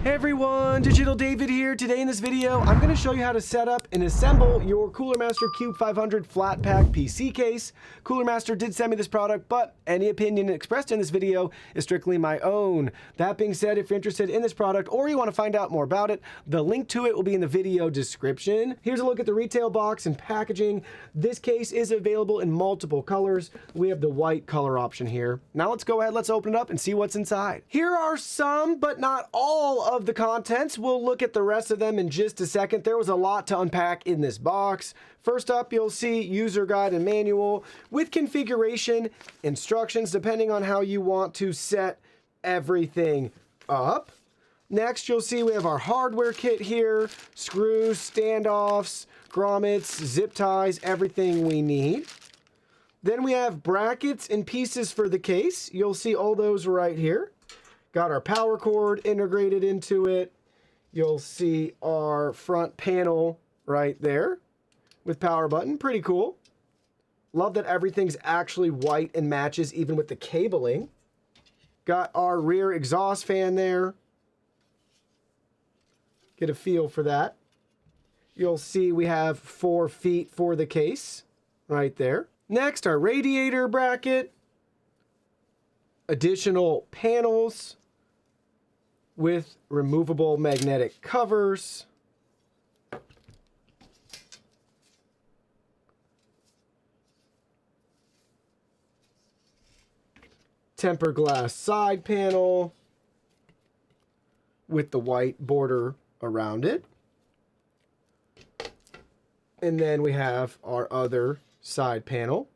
Hey everyone, Digital David here. Today in this video, I'm going to show you how to set up and assemble your Cooler Master QUBE 500 Flatpack PC case. Cooler Master did send me this product, but any opinion expressed in this video is strictly my own. That being said, if you're interested in this product or you want to find out more about it, the link to it will be in the video description. Here's a look at the retail box and packaging. This case is available in multiple colors. We have the white color option here. Now let's go ahead, let's open it up and see what's inside. Here are some, but not all of the contents. We'll look at the rest of them in just a second. There was a lot to unpack in this box. First up, you'll see user guide and manual with configuration instructions depending on how you want to set everything up. Next, you'll see we have our hardware kit here, screws, standoffs, grommets, zip ties, everything we need. Then we have brackets and pieces for the case. You'll see all those right here. Got our power cord integrated into it. You'll see our front panel right there with power button. Pretty cool. Love that everything's actually white and matches even with the cabling. Got our rear exhaust fan there. Get a feel for that. You'll see we have 4 feet for the case right there. Next, our radiator bracket. Additional panels with removable magnetic covers. Tempered glass side panel with the white border around it. And then we have our other side panel.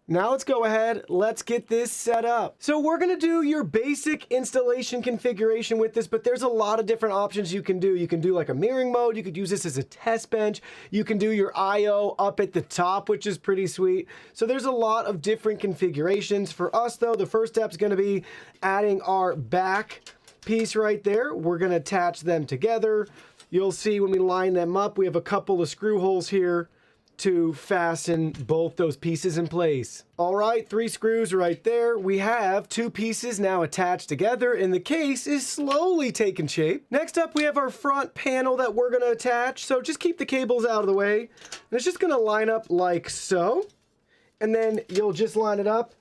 Now let's go ahead, let's get this set up. So we're gonna do your basic installation configuration with this, but there's a lot of different options you can do. You can do like a mirroring mode, you could use this as a test bench, you can do your I/O up at the top, which is pretty sweet. So there's a lot of different configurations. For us though, the first step is gonna be adding our back piece right there. We're gonna attach them together. You'll see when we line them up, we have a couple of screw holes here to fasten both those pieces in place. All right, 3 screws right there. We have 2 pieces now attached together and the case is slowly taking shape. Next up, we have our front panel that we're gonna attach. So just keep the cables out of the way. And it's just gonna line up like so. And then you'll just line it up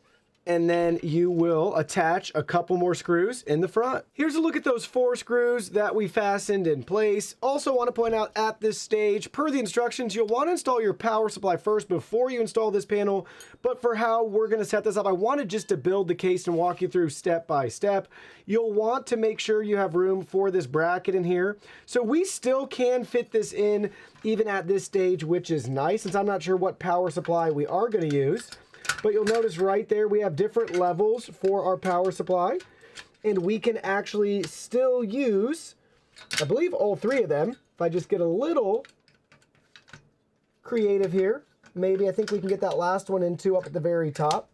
and then you will attach a couple more screws in the front. Here's a look at those 4 screws that we fastened in place. Also want to point out at this stage, per the instructions, you'll want to install your power supply first before you install this panel. But for how we're going to set this up, I wanted just to build the case and walk you through step by step. You'll want to make sure you have room for this bracket in here. So we still can fit this in even at this stage, which is nice since I'm not sure what power supply we are going to use. But you'll notice right there, we have different levels for our power supply. And we can actually still use, I believe, all 3 of them. If I just get a little creative here, maybe I think we can get that last one into up at the very top.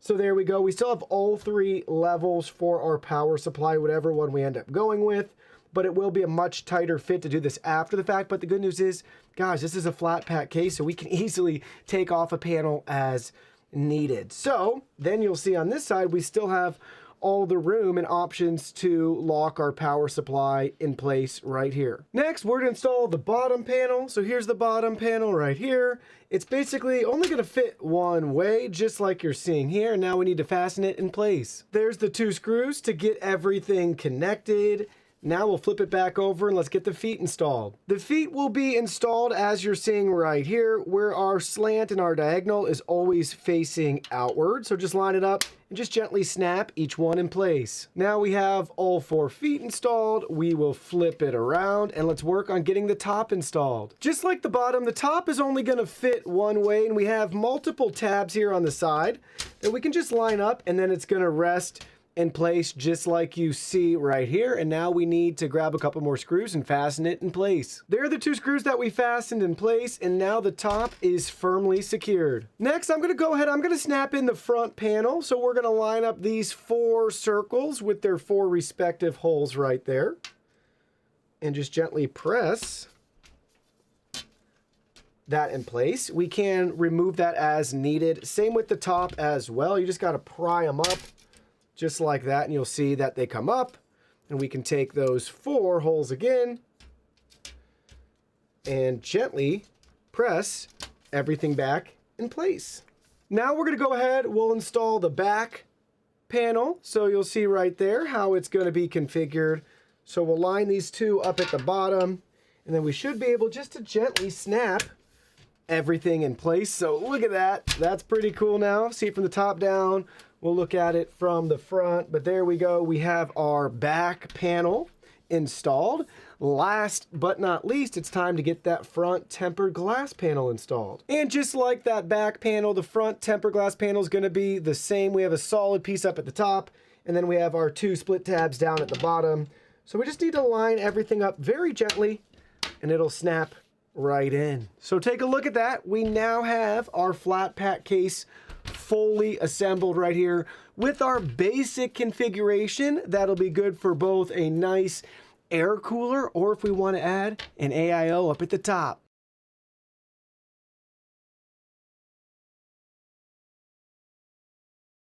So there we go. We still have all 3 levels for our power supply, whatever one we end up going with. But it will be a much tighter fit to do this after the fact. But the good news is, guys, this is a flat pack case, so we can easily take off a panel as needed. So then you'll see on this side we still have all the room and options to lock our power supply in place right here. Next, we're to install the bottom panel. So here's the bottom panel right here. It's basically only going to fit one way, just like you're seeing here. Now we need to fasten it in place. There's the 2 screws to get everything connected. Now we'll flip it back over and let's get the feet installed. The feet will be installed as you're seeing right here, where our slant and our diagonal is always facing outward. So just line it up and just gently snap each one in place. Now we have all 4 feet installed. We will flip it around and let's work on getting the top installed. Just like the bottom, the top is only going to fit one way, and we have multiple tabs here on the side that we can just line up, and then it's going to rest in place just like you see right here. And now we need to grab a couple more screws and fasten it in place. There are the 2 screws that we fastened in place, and now the top is firmly secured. Next, I'm going to go ahead, I'm going to snap in the front panel. So we're going to line up these 4 circles with their 4 respective holes right there and just gently press that in place. We can remove that as needed. Same with the top as well. You just got to pry them up just like that, and you'll see that they come up, and we can take those 4 holes again and gently press everything back in place. Now we're going to go ahead, we'll install the back panel. So you'll see right there how it's going to be configured. So we'll line these 2 up at the bottom, and then we should be able just to gently snap everything in place. So look at that. That's pretty cool now. See it from the top down. We'll look at it from the front, but there we go. We have our back panel installed. Last but not least, it's time to get that front tempered glass panel installed. And just like that back panel, the front tempered glass panel is going to be the same. We have a solid piece up at the top, and then we have our 2 split tabs down at the bottom. So we just need to line everything up very gently, and it'll snap right in. So take a look at that. We now have our Flatpack case fully assembled right here with our basic configuration. That'll be good for both a nice air cooler or if we want to add an AIO up at the top.